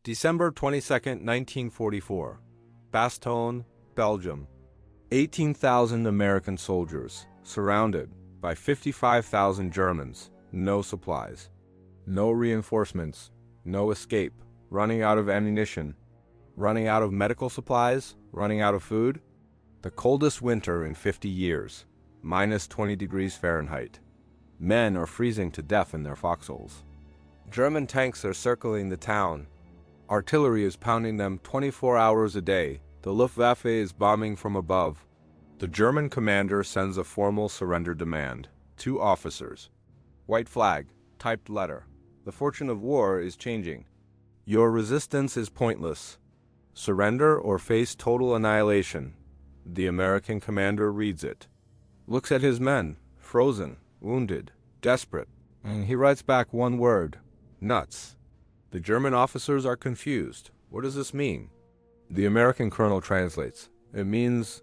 December 22nd, 1944. Bastogne, Belgium. 18,000 American soldiers, surrounded by 55,000 Germans, no supplies, no reinforcements, no escape, running out of ammunition, running out of medical supplies, running out of food. The coldest winter in 50 years, minus 20 degrees Fahrenheit. Men are freezing to death in their foxholes. German tanks are circling the town. Artillery is pounding them 24 hours a day. The Luftwaffe is bombing from above. The German commander sends a formal surrender demand. 2 officers. White flag, typed letter. The fortune of war is changing. Your resistance is pointless. Surrender or face total annihilation. The American commander reads it. Looks at his men, frozen, wounded, desperate, and he writes back one word: nuts. The German officers are confused. What does this mean? The American colonel translates. It means,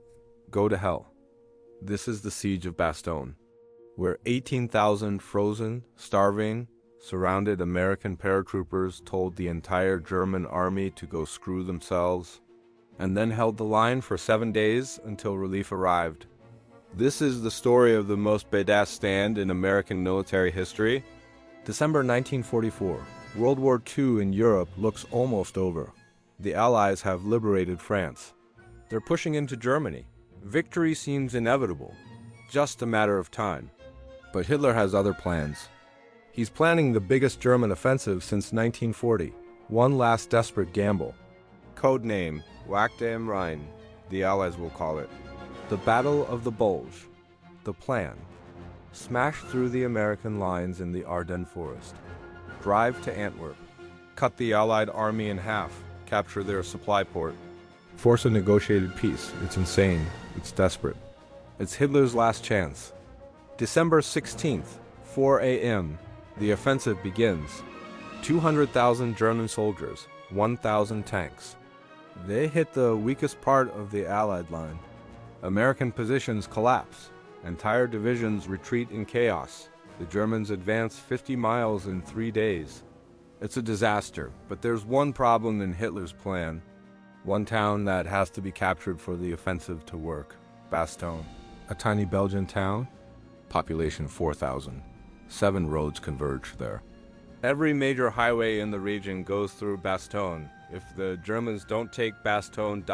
go to hell. This is the siege of Bastogne, where 18,000 frozen, starving, surrounded American paratroopers told the entire German army to go screw themselves, and then held the line for 7 days until relief arrived. This is the story of the most badass stand in American military history. December 1944. World War II in Europe looks almost over. The Allies have liberated France. They're pushing into Germany. Victory seems inevitable, just a matter of time. But Hitler has other plans. He's planning the biggest German offensive since 1940. One last desperate gamble. Code name, Wachte am Rhein, the Allies will call it. The Battle of the Bulge. The plan. Smash through the American lines in the Ardennes forest. Drive to Antwerp. Cut the Allied army in half. Capture their supply port. Force a negotiated peace. It's insane. It's desperate. It's Hitler's last chance. December 16th, 4 a.m. The offensive begins. 200,000 German soldiers, 1,000 tanks. They hit the weakest part of the Allied line. American positions collapse. Entire divisions retreat in chaos. The Germans advance 50 miles in 3 days. It's a disaster, but there's one problem in Hitler's plan. One town that has to be captured for the offensive to work. Bastogne. A tiny Belgian town. Population 4,000. 7 roads converge there. Every major highway in the region goes through Bastogne. If the Germans don't take Bastogne...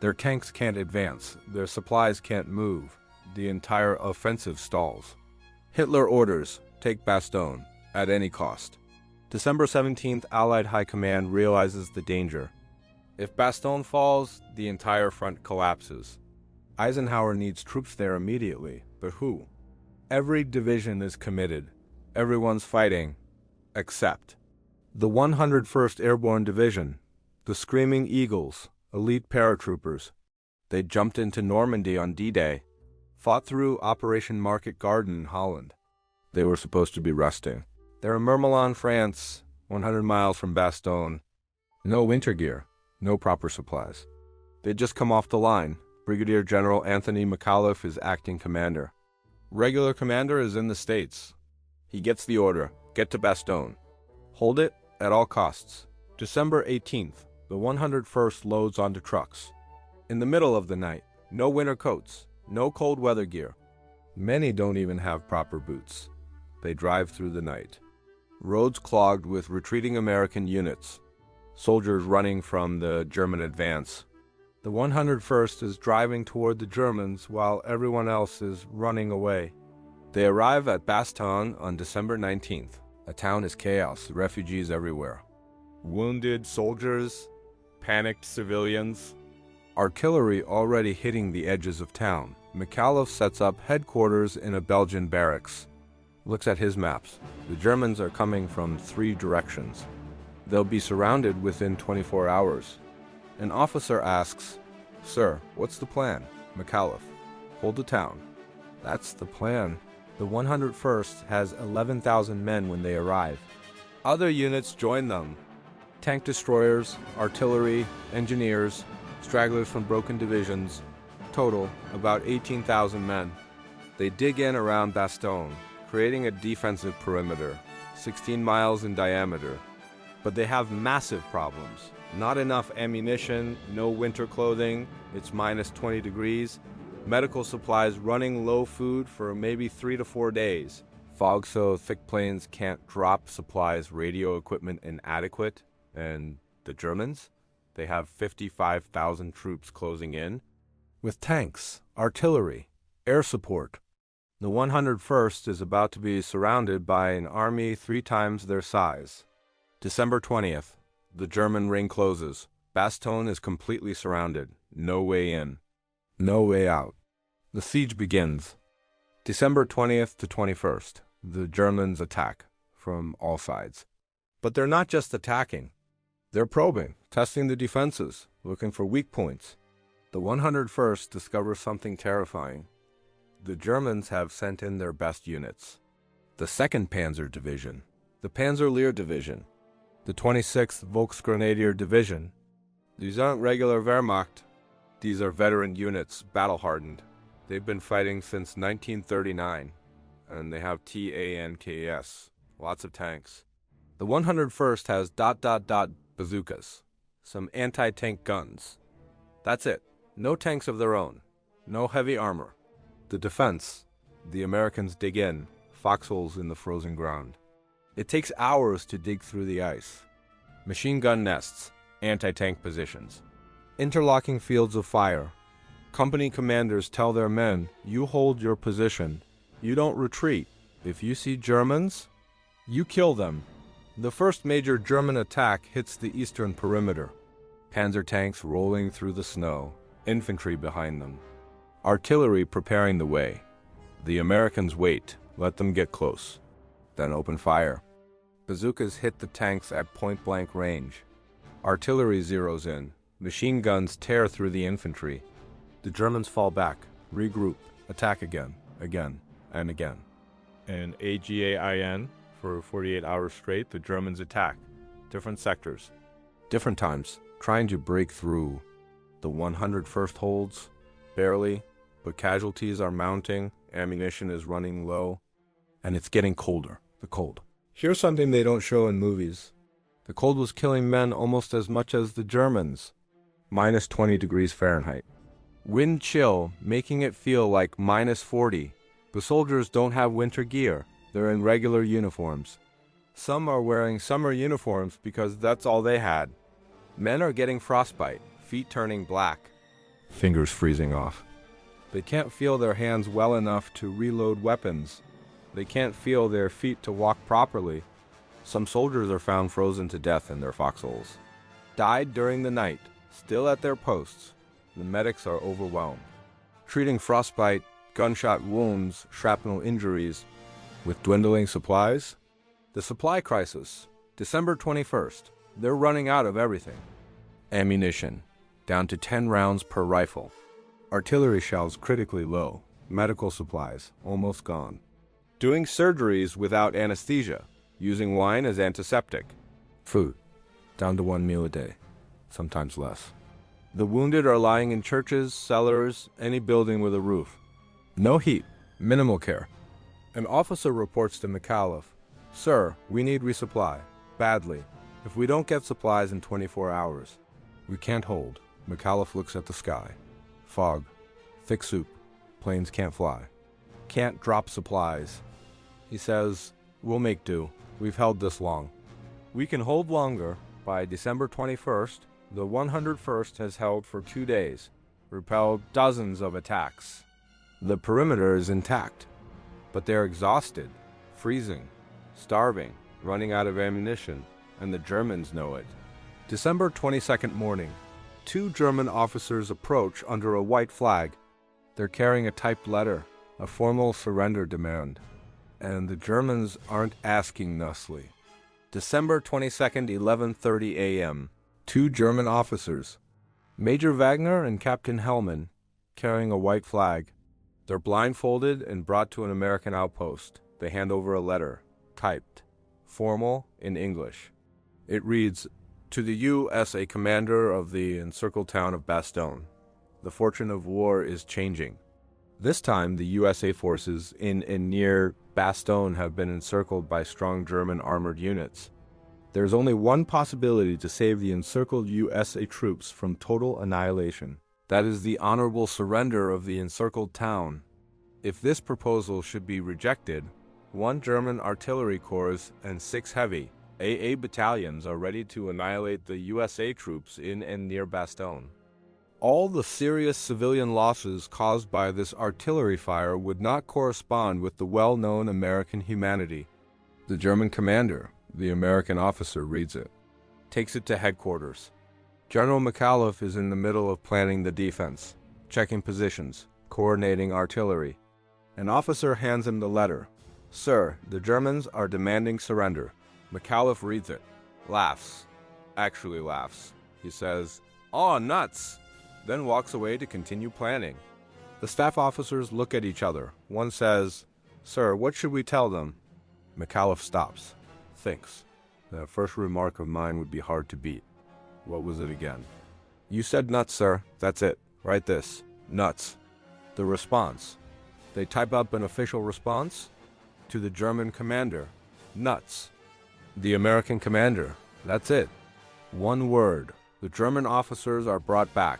Their tanks can't advance. Their supplies can't move. The entire offensive stalls. Hitler orders, take Bastogne, at any cost. December 17th, Allied High Command realizes the danger. If Bastogne falls, the entire front collapses. Eisenhower needs troops there immediately, but who? Every division is committed. Everyone's fighting, except the 101st Airborne Division, the Screaming Eagles, elite paratroopers. They jumped into Normandy on D-Day, fought through Operation Market Garden in Holland. They were supposed to be resting. They're in Mermelon, France, 100 miles from Bastogne. No winter gear, no proper supplies. They'd just come off the line. Brigadier General Anthony McAuliffe is acting commander. Regular commander is in the States. He gets the order, get to Bastogne. Hold it at all costs. December 18th, the 101st loads onto trucks. In the middle of the night, no winter coats, no cold weather gear. Many don't even have proper boots. They drive through the night. Roads clogged with retreating American units. Soldiers running from the German advance. The 101st is driving toward the Germans while everyone else is running away. They arrive at Bastogne on December 19th. The town is chaos, refugees everywhere. Wounded soldiers, panicked civilians. Artillery already hitting the edges of town. McAuliffe sets up headquarters in a Belgian barracks. Looks at his maps. The Germans are coming from 3 directions. They'll be surrounded within 24 hours. An officer asks, "Sir, what's the plan?" McAuliffe, "Hold the town." That's the plan. The 101st has 11,000 men when they arrive. Other units join them. Tank destroyers, artillery, engineers, stragglers from broken divisions. Total, about 18,000 men. They dig in around Bastogne, creating a defensive perimeter, 16 miles in diameter. But they have massive problems. Not enough ammunition, no winter clothing, it's minus 20 degrees, medical supplies running low, food for maybe 3 to 4 days. Fog so thick planes can't drop supplies, radio equipment inadequate. And the Germans? They have 55,000 troops closing in, with tanks, artillery, air support. The 101st is about to be surrounded by an army 3 times their size. December 20th, the German ring closes. Bastogne is completely surrounded. No way in. No way out. The siege begins. December 20th to 21st, the Germans attack from all sides. But they're not just attacking. They're probing, testing the defenses, looking for weak points. The 101st discovers something terrifying. The Germans have sent in their best units. The 2nd Panzer Division, the Panzerlehr Division, the 26th Volksgrenadier Division. These aren't regular Wehrmacht. These are veteran units, battle-hardened. They've been fighting since 1939, and they have TANKS, lots of tanks. The 101st has ... bazookas, some anti-tank guns. That's it. No tanks of their own. No heavy armor. The defense, the Americans dig in, foxholes in the frozen ground. It takes hours to dig through the ice. Machine gun nests, anti-tank positions, interlocking fields of fire. Company commanders tell their men, you hold your position. You don't retreat. If you see Germans, you kill them. The first major German attack hits the eastern perimeter. Panzer tanks rolling through the snow, infantry behind them. Artillery preparing the way. The Americans wait, let them get close, then open fire. Bazookas hit the tanks at point-blank range. Artillery zeroes in. Machine guns tear through the infantry. The Germans fall back, regroup, attack again, and again. And AGAIN, for 48 hours straight, the Germans attack. Different sectors, different times, trying to break through. The 101st holds, barely, but casualties are mounting, ammunition is running low, and it's getting colder, the cold. Here's something they don't show in movies. The cold was killing men almost as much as the Germans. Minus 20 degrees Fahrenheit. Wind chill, making it feel like minus 40. The soldiers don't have winter gear. They're in regular uniforms. Some are wearing summer uniforms because that's all they had. Men are getting frostbite, feet turning black, fingers freezing off. They can't feel their hands well enough to reload weapons. They can't feel their feet to walk properly. Some soldiers are found frozen to death in their foxholes. Died during the night, still at their posts. The medics are overwhelmed. Treating frostbite, gunshot wounds, shrapnel injuries. With dwindling supplies? The supply crisis. December 21st. They're running out of everything. Ammunition. Down to 10 rounds per rifle. Artillery shells critically low. Medical supplies almost gone. Doing surgeries without anesthesia. Using wine as antiseptic. Food. Down to 1 meal a day. Sometimes less. The wounded are lying in churches, cellars, any building with a roof. No heat. Minimal care. An officer reports to McAuliffe, "Sir, we need resupply. Badly. If we don't get supplies in 24 hours, we can't hold." McAuliffe looks at the sky. Fog. Thick soup. Planes can't fly. Can't drop supplies. He says, "We'll make do. We've held this long. We can hold longer." By December 21st, the 101st has held for 2 days, repelled dozens of attacks. The perimeter is intact, but they're exhausted, freezing, starving, running out of ammunition, and the Germans know it. December 22nd morning, 2 German officers approach under a white flag. They're carrying a typed letter, a formal surrender demand. And the Germans aren't asking thusly. December 22nd, 11:30 a.m. 2 German officers, Major Wagner and Captain Hellman, carrying a white flag. They're blindfolded and brought to an American outpost. They hand over a letter, typed, formal, in English. It reads, "To the USA commander of the encircled town of Bastogne. The fortune of war is changing." This time, the USA forces in and near Bastogne have been encircled by strong German armored units. There's only one possibility to save the encircled USA troops from total annihilation. That is the honorable surrender of the encircled town. If this proposal should be rejected, 1 German artillery corps and 6 heavy AA battalions are ready to annihilate the USA troops in and near Bastogne. All the serious civilian losses caused by this artillery fire would not correspond with the well-known American humanity. The German commander, the American officer, reads it, takes it to headquarters. General McAuliffe is in the middle of planning the defense, checking positions, coordinating artillery. An officer hands him the letter. Sir, the Germans are demanding surrender. McAuliffe reads it, laughs, actually laughs. He says, "Aw, nuts!" then walks away to continue planning. The staff officers look at each other. One says, "Sir, what should we tell them?" McAuliffe stops, thinks. That first remark of mine would be hard to beat. What was it again? "You said nuts, sir. That's it. Write this. Nuts." The response. They type up an official response to the German commander. Nuts. The American commander. That's it. One word. The German officers are brought back,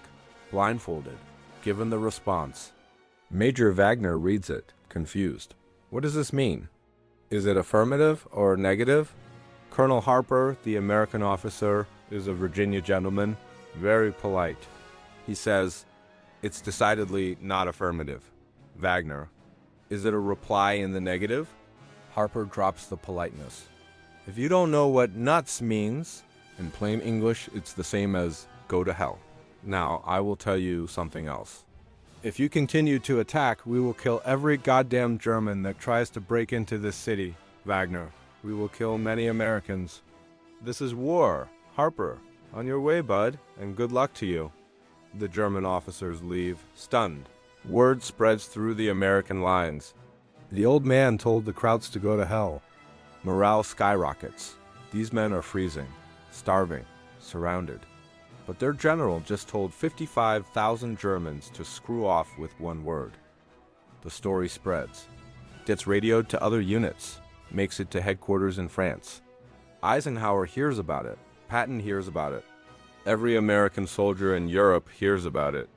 blindfolded, given the response. Major Wagner reads it, confused. What does this mean? Is it affirmative or negative? Colonel Harper, the American officer, is a Virginia gentleman, very polite. He says, "It's decidedly not affirmative." Wagner, "Is it a reply in the negative?" Harper drops the politeness. "If you don't know what nuts means, in plain English, it's the same as go to hell. Now, I will tell you something else. If you continue to attack, we will kill every goddamn German that tries to break into this city, Wagner. We will kill many Americans. This is war. Harper, on your way, bud, and good luck to you." The German officers leave, stunned. Word spreads through the American lines. The old man told the Krauts to go to hell. Morale skyrockets. These men are freezing, starving, surrounded. But their general just told 55,000 Germans to screw off with one word. The story spreads. Gets radioed to other units. Makes it to headquarters in France. Eisenhower hears about it. Patton hears about it. Every American soldier in Europe hears about it.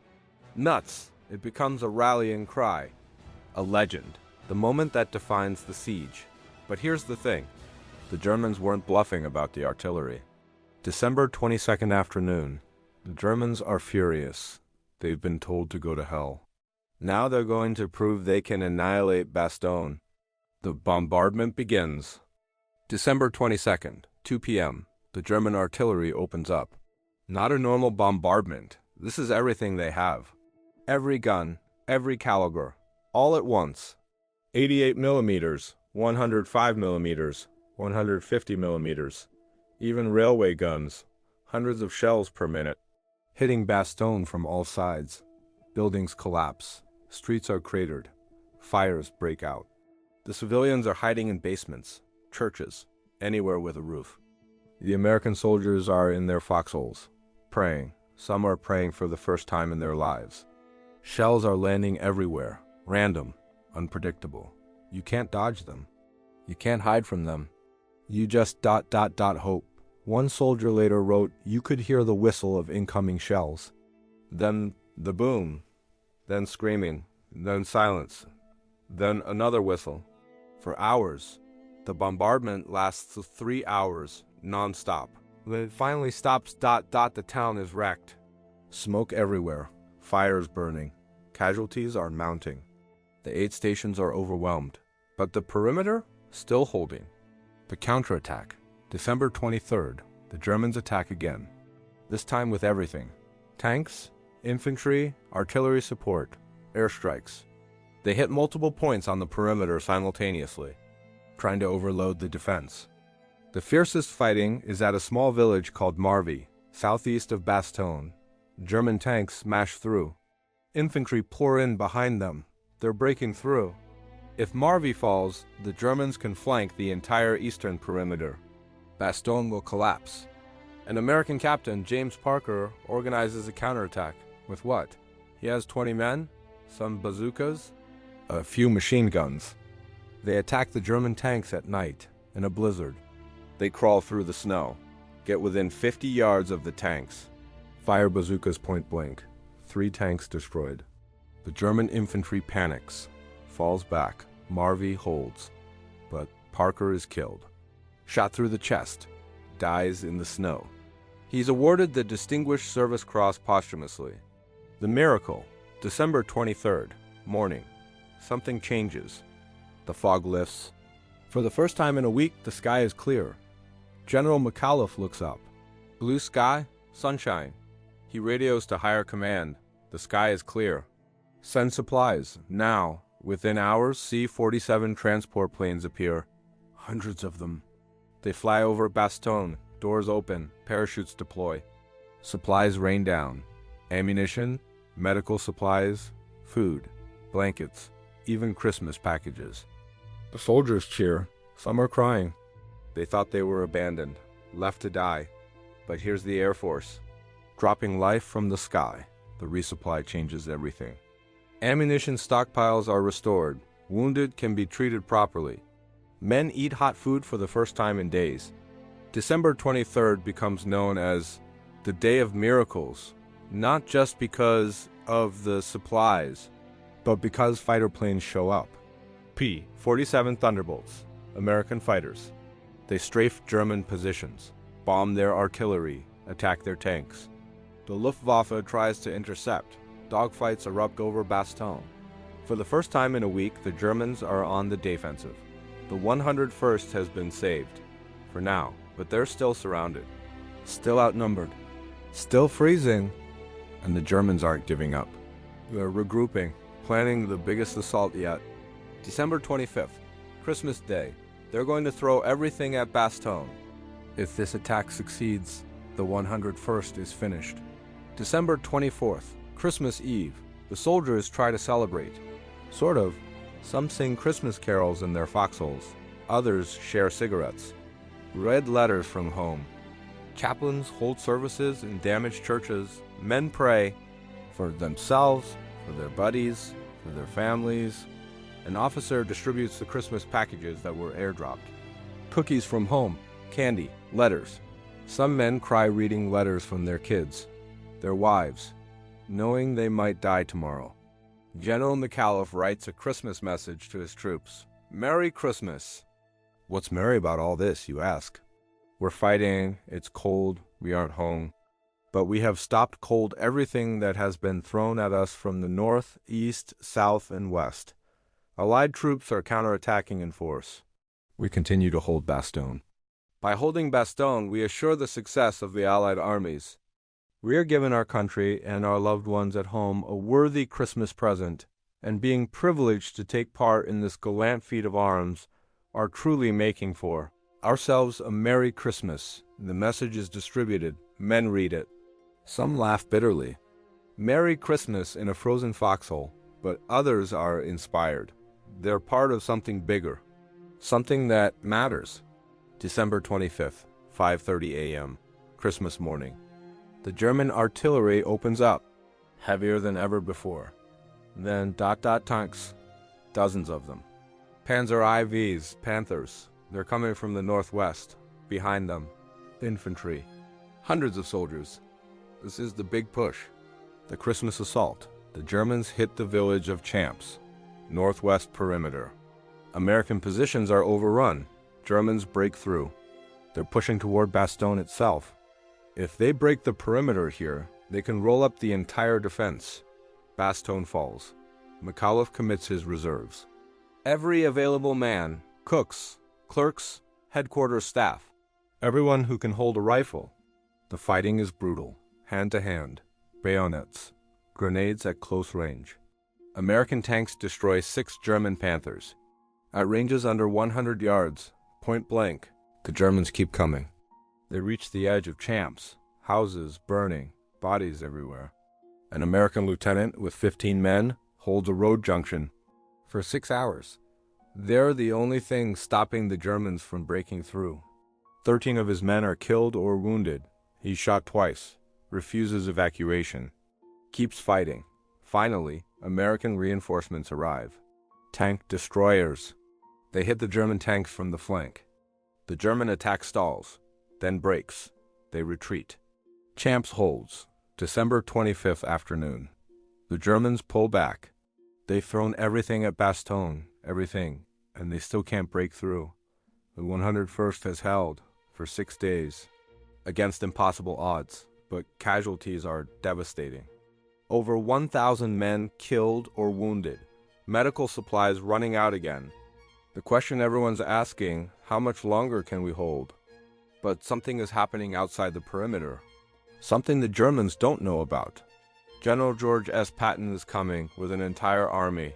Nuts! It becomes a rallying cry. A legend. The moment that defines the siege. But here's the thing. The Germans weren't bluffing about the artillery. December 22nd afternoon. The Germans are furious. They've been told to go to hell. Now they're going to prove they can annihilate Bastogne. The bombardment begins. December 22nd, 2 p.m. The German artillery opens up. Not a normal bombardment. This is everything they have. Every gun, every caliber, all at once. 88 millimeters, 105 millimeters, 150 millimeters. Even railway guns, hundreds of shells per minute. Hitting Bastogne from all sides. Buildings collapse. Streets are cratered. Fires break out. The civilians are hiding in basements, churches, anywhere with a roof. The American soldiers are in their foxholes, praying. Some are praying for the first time in their lives. Shells are landing everywhere, random, unpredictable. You can't dodge them. You can't hide from them. You just ... hope. One soldier later wrote, "You could hear the whistle of incoming shells. Then the boom, then screaming, then silence, then another whistle. For hours. The bombardment lasts 3 hours, non-stop. When it finally stops ... the town is wrecked. Smoke everywhere, fires burning, casualties are mounting. The aid stations are overwhelmed, but the perimeter still holding. The counterattack. December 23rd, the Germans attack again. This time with everything. Tanks, infantry, artillery support, airstrikes. They hit multiple points on the perimeter simultaneously, trying to overload the defense. The fiercest fighting is at a small village called Marvy, southeast of Bastogne. German tanks smash through. Infantry pour in behind them. They're breaking through. If Marvy falls, the Germans can flank the entire eastern perimeter. Bastogne will collapse. An American captain, James Parker, organizes a counterattack. With what? He has 20 men, some bazookas, a few machine guns. They attack the German tanks at night, in a blizzard. They crawl through the snow, get within 50 yards of the tanks. Fire bazookas point blank. 3 tanks destroyed. The German infantry panics, falls back. Marvey holds, but Parker is killed. Shot through the chest, dies in the snow. He's awarded the Distinguished Service Cross posthumously. The miracle, December 23rd, morning. Something changes. The fog lifts. For the first time in a week, the sky is clear. General McAuliffe looks up. Blue sky, sunshine. He radios to higher command. The sky is clear. Send supplies, now. Within hours, C-47 transport planes appear. Hundreds of them. They fly over Bastogne. Doors open. Parachutes deploy. Supplies rain down. Ammunition, medical supplies, food, blankets, even Christmas packages. The soldiers cheer. Some are crying. They thought they were abandoned, left to die. But here's the Air Force. Dropping life from the sky. The resupply changes everything. Ammunition stockpiles are restored. Wounded can be treated properly. Men eat hot food for the first time in days. December 23rd becomes known as the Day of Miracles, not just because of the supplies, but because fighter planes show up. P-47 Thunderbolts, American fighters. They strafe German positions, bomb their artillery, attack their tanks. The Luftwaffe tries to intercept. Dogfights erupt over Bastogne. For the first time in a week, the Germans are on the defensive. The 101st has been saved, for now, but they're still surrounded, still outnumbered, still freezing, and the Germans aren't giving up. They're regrouping, planning the biggest assault yet. December 25th, Christmas Day. They're going to throw everything at Bastogne. If this attack succeeds, the 101st is finished. December 24th, Christmas Eve. The soldiers try to celebrate. Sort of. Some sing Christmas carols in their foxholes. Others share cigarettes. Read letters from home. Chaplains hold services in damaged churches. Men pray for themselves, for their buddies, for their families. An officer distributes the Christmas packages that were airdropped. Cookies from home, candy, letters. Some men cry reading letters from their kids, their wives, knowing they might die tomorrow. General McAuliffe writes a Christmas message to his troops. Merry Christmas. What's merry about all this, you ask? We're fighting, it's cold, we aren't home. But we have stopped cold everything that has been thrown at us from the north, east, south, and west. Allied troops are counterattacking in force. We continue to hold Bastogne. By holding Bastogne, we assure the success of the Allied armies. We are giving our country and our loved ones at home a worthy Christmas present, and being privileged to take part in this gallant feat of arms, are truly making for ourselves a Merry Christmas. The message is distributed. Men read it. Some laugh bitterly. Merry Christmas in a frozen foxhole, but others are inspired. They're part of something bigger, something that matters. December 25th, 5:30 a.m., Christmas morning. The German artillery opens up, heavier than ever before. Then tanks, dozens of them. Panzer IVs, Panthers, they're coming from the northwest. Behind them, infantry, hundreds of soldiers. This is the big push, the Christmas assault. The Germans hit the village of Champs, northwest perimeter. American positions are overrun. Germans break through. They're pushing toward Bastogne itself. If they break the perimeter here, they can roll up the entire defense. Bastogne falls. McAuliffe commits his reserves. Every available man, cooks, clerks, headquarters staff, everyone who can hold a rifle. The fighting is brutal, hand to hand, bayonets, grenades at close range. American tanks destroy 6 German Panthers. At ranges under 100 yards, point blank, the Germans keep coming. They reach the edge of Champs, houses burning, bodies everywhere. An American lieutenant with 15 men holds a road junction for 6 hours. They're the only thing stopping the Germans from breaking through. 13 of his men are killed or wounded. He's shot twice, refuses evacuation, keeps fighting. Finally, American reinforcements arrive. Tank destroyers. They hit the German tanks from the flank. The German attack stalls, then breaks. They retreat. Champs holds, December 25th afternoon. The Germans pull back. They've thrown everything at Bastogne, everything, and they still can't break through. The 101st has held for 6 days, against impossible odds, but casualties are devastating. Over 1,000 men killed or wounded, medical supplies running out again. The question everyone's asking, how much longer can we hold? But something is happening outside the perimeter. Something the Germans don't know about. General George S. Patton is coming with an entire army,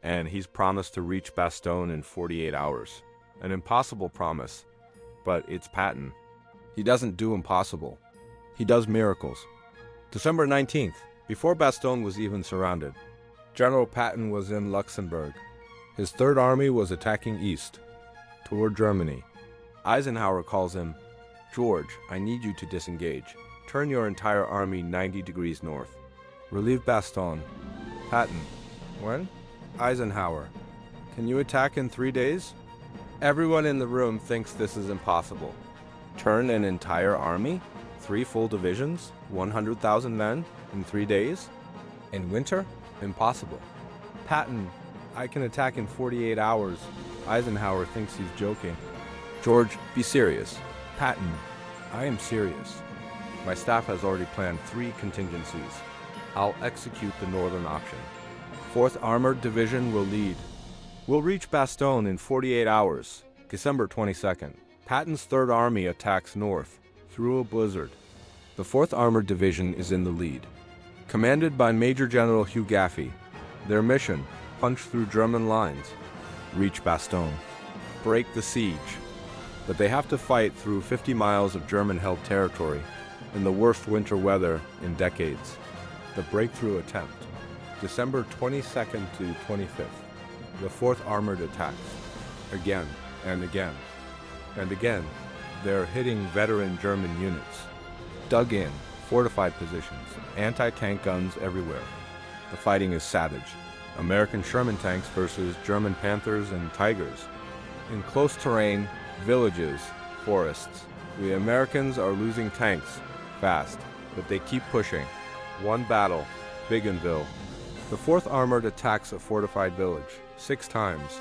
and he's promised to reach Bastogne in 48 hours. An impossible promise, but it's Patton. He doesn't do impossible. He does miracles. December 19th, before Bastogne was even surrounded, General Patton was in Luxembourg. His Third Army was attacking east, toward Germany. Eisenhower calls him, "George, I need you to disengage. Turn your entire army 90 degrees north. Relieve Bastogne." Patton, when? Eisenhower, can you attack in 3 days? Everyone in the room thinks this is impossible. Turn an entire army? 3 full divisions? 100,000 men? In 3 days? In winter? Impossible. Patton, I can attack in 48 hours. Eisenhower thinks he's joking. George, be serious. Patton, I am serious. My staff has already planned 3 contingencies. I'll execute the northern option. 4th Armored Division will lead. We'll reach Bastogne in 48 hours, December 22nd. Patton's Third Army attacks north, through a blizzard. The 4th Armored Division is in the lead. Commanded by Major General Hugh Gaffey. Their mission, punch through German lines, reach Bastogne, break the siege. But they have to fight through 50 miles of German-held territory in the worst winter weather in decades. The breakthrough attempt, December 22nd to 25th. The 4th Armored attacks, again and again. And again, they're hitting veteran German units. Dug in, fortified positions, anti-tank guns everywhere. The fighting is savage. American Sherman tanks versus German Panthers and Tigers. In close terrain, villages, forests. The Americans are losing tanks, fast, but they keep pushing. One battle, Bougainville. The 4th Armored attacks a fortified village, 6 times.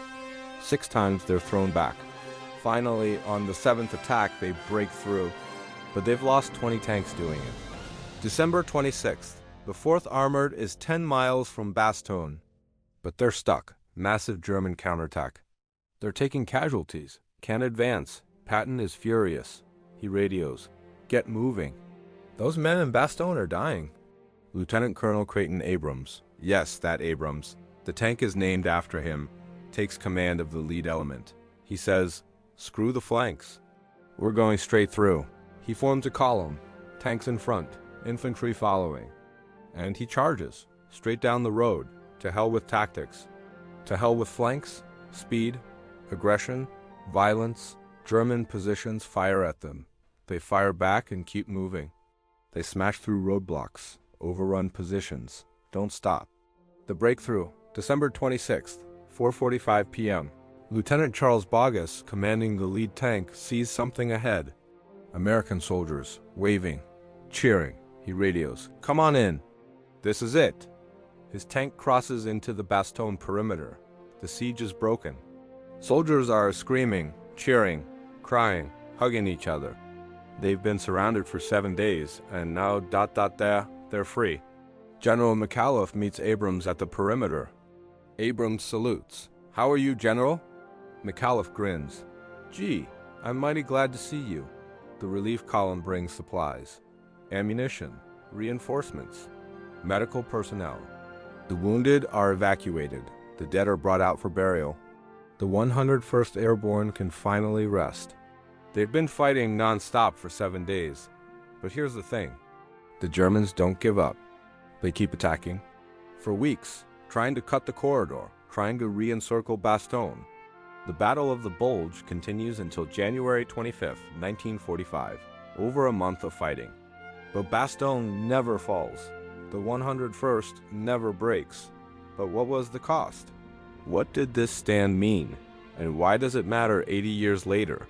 6 times they're thrown back. Finally, on the 7th attack, they break through, but they've lost 20 tanks doing it. December 26th, the 4th Armored is 10 miles from Bastogne, but they're stuck. Massive German counterattack. They're taking casualties, can't advance. Patton is furious. He radios, "Get moving." Those men in Bastogne are dying. Lieutenant Colonel Creighton Abrams, yes, that Abrams, the tank is named after him, takes command of the lead element. He says, "Screw the flanks. We're going straight through." He forms a column, tanks in front, infantry following. And he charges, straight down the road, to hell with tactics. To hell with flanks, speed, aggression, violence. German positions fire at them. They fire back and keep moving. They smash through roadblocks, overrun positions, don't stop. The breakthrough, December 26th, 4:45 p.m. Lieutenant Charles Bogus, commanding the lead tank, sees something ahead. American soldiers, waving, cheering. He radios, "Come on in." This is it. His tank crosses into the Bastogne perimeter. The siege is broken. Soldiers are screaming, cheering, crying, hugging each other. They've been surrounded for 7 days, and now they're free. General McAuliffe meets Abrams at the perimeter. Abrams salutes. "How are you, General?" McAuliffe grins. "Gee, I'm mighty glad to see you." The relief column brings supplies, ammunition, reinforcements, medical personnel. The wounded are evacuated. The dead are brought out for burial. The 101st Airborne can finally rest. They've been fighting non-stop for 7 days. But here's the thing. The Germans don't give up. They keep attacking. For weeks, trying to cut the corridor, trying to re-encircle Bastogne. The Battle of the Bulge continues until January 25th, 1945. Over a month of fighting. But Bastogne never falls. The 101st never breaks. But what was the cost? What did this stand mean? And why does it matter 80 years later?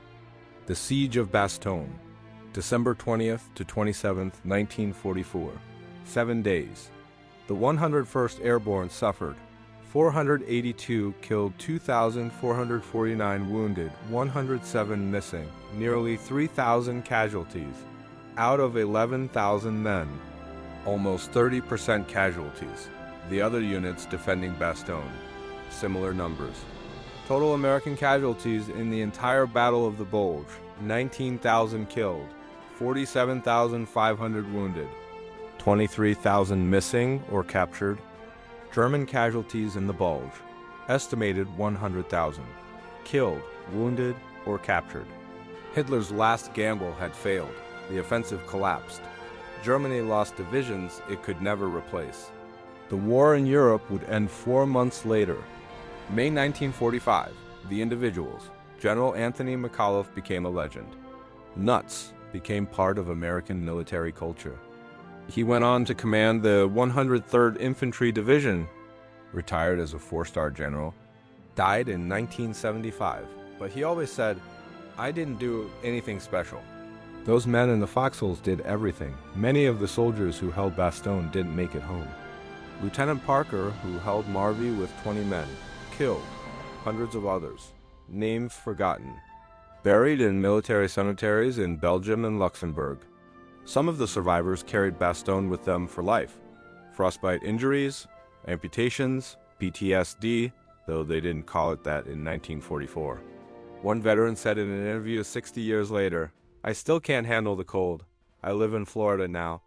The Siege of Bastogne, December 20th to 27th, 1944. 7 days. The 101st Airborne suffered 482 killed, 2,449 wounded, 107 missing, nearly 3,000 casualties. Out of 11,000 men, almost 30% casualties. The other units defending Bastogne, similar numbers. Total American casualties in the entire Battle of the Bulge, 19,000 killed, 47,500 wounded, 23,000 missing or captured. German casualties in the Bulge, estimated 100,000, killed, wounded, or captured. Hitler's last gamble had failed. The offensive collapsed. Germany lost divisions it could never replace. The war in Europe would end 4 months later. May 1945, the individuals, General Anthony McAuliffe became a legend. Nuts became part of American military culture. He went on to command the 103rd Infantry Division, retired as a 4-star general, died in 1975, but he always said, "I didn't do anything special." Those men in the foxholes did everything. Many of the soldiers who held Bastogne didn't make it home. Lieutenant Parker, who held Marvy with 20 men, killed, hundreds of others, names forgotten, buried in military cemeteries in Belgium and Luxembourg. Some of the survivors carried Bastogne with them for life. Frostbite injuries, amputations, PTSD, though they didn't call it that in 1944. One veteran said in an interview 60 years later, "I still can't handle the cold. I live in Florida now.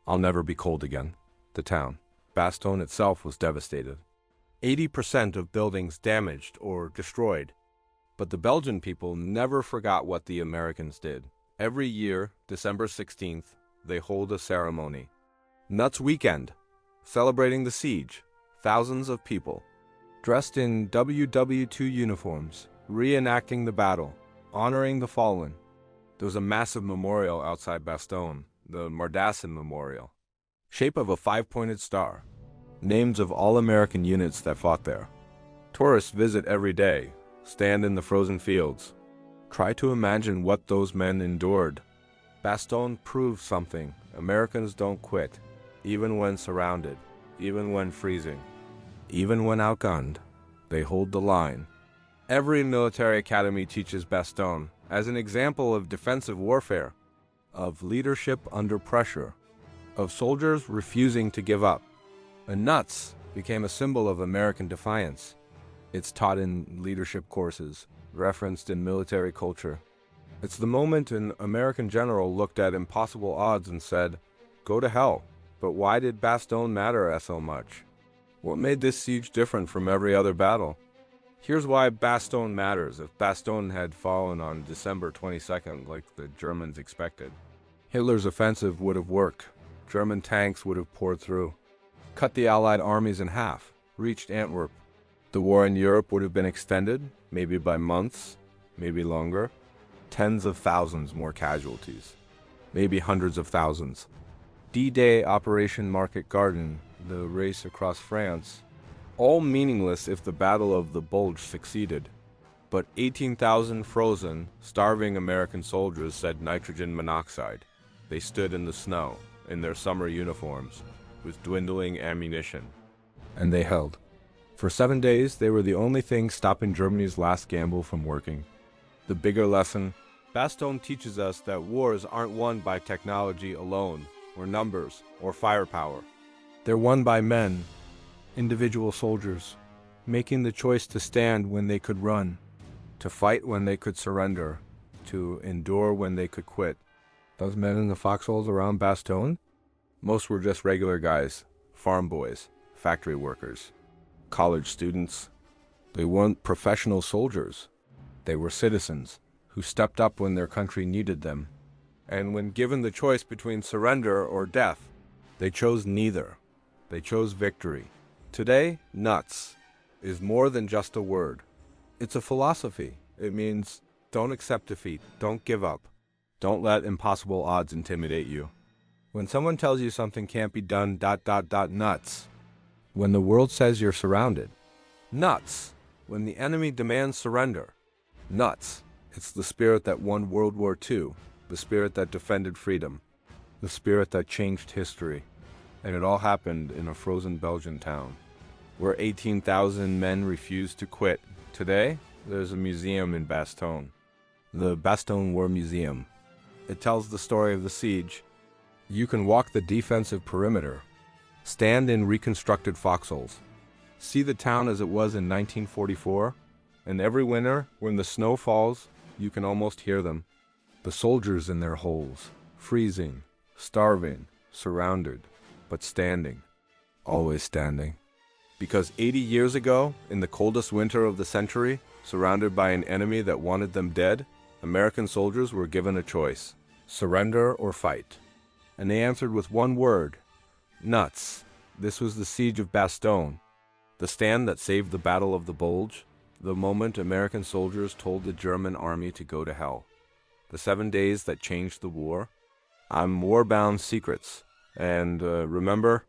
I'll never be cold again." The town, Bastogne itself, was devastated. 80% of buildings damaged or destroyed. But the Belgian people never forgot what the Americans did. Every year, December 16th, they hold a ceremony. Nuts Weekend, celebrating the siege. Thousands of people, dressed in WW2 uniforms, reenacting the battle, honoring the fallen. There was a massive memorial outside Bastogne, the Mardassin Memorial, shape of a 5-pointed star. Names of all American units that fought there. Tourists visit every day, stand in the frozen fields. Try to imagine what those men endured. Bastogne proved something. Americans don't quit, even when surrounded, even when freezing, even when outgunned. They hold the line. Every military academy teaches Bastogne as an example of defensive warfare, of leadership under pressure, of soldiers refusing to give up. And nuts became a symbol of American defiance. It's taught in leadership courses, referenced in military culture. It's the moment an American general looked at impossible odds and said, "Go to hell." But why did Bastogne matter so much? What made this siege different from every other battle? Here's why Bastogne matters. If Bastogne had fallen on December 22nd like the Germans expected, Hitler's offensive would have worked. German tanks would have poured through, cut the Allied armies in half, reached Antwerp. The war in Europe would have been extended, maybe by months, maybe longer. Tens of thousands more casualties, maybe hundreds of thousands. D-Day, Operation Market Garden, the race across France, all meaningless if the Battle of the Bulge succeeded. But 18,000 frozen, starving American soldiers said nitrogen monoxide. They stood in the snow, in their summer uniforms, with dwindling ammunition. And they held. For 7 days, they were the only thing stopping Germany's last gamble from working. The bigger lesson, Bastogne teaches us that wars aren't won by technology alone, or numbers, or firepower. They're won by men, individual soldiers, making the choice to stand when they could run, to fight when they could surrender, to endure when they could quit. Those men in the foxholes around Bastogne? Most were just regular guys, farm boys, factory workers, college students. They weren't professional soldiers. They were citizens who stepped up when their country needed them. And when given the choice between surrender or death, they chose neither. They chose victory. Today, nuts is more than just a word. It's a philosophy. It means don't accept defeat, don't give up, don't let impossible odds intimidate you. When someone tells you something can't be done, nuts. When the world says you're surrounded, nuts. When the enemy demands surrender, nuts. It's the spirit that won World War II, the spirit that defended freedom, the spirit that changed history. And it all happened in a frozen Belgian town, where 18,000 men refused to quit. Today, there's a museum in Bastogne, the Bastogne War Museum. It tells the story of the siege. You can walk the defensive perimeter, stand in reconstructed foxholes, see the town as it was in 1944, and every winter, when the snow falls, you can almost hear them. The soldiers in their holes, freezing, starving, surrounded, but standing, always standing. Because 80 years ago, in the coldest winter of the century, surrounded by an enemy that wanted them dead, American soldiers were given a choice: surrender or fight. And they answered with one word: nuts. This was the siege of Bastogne, the stand that saved the Battle of the Bulge, the moment American soldiers told the German army to go to hell, the 7 days that changed the war. I'm Warbound Secrets, and remember,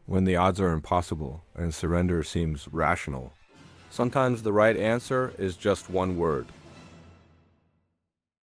when the odds are impossible and surrender seems rational, sometimes the right answer is just one word: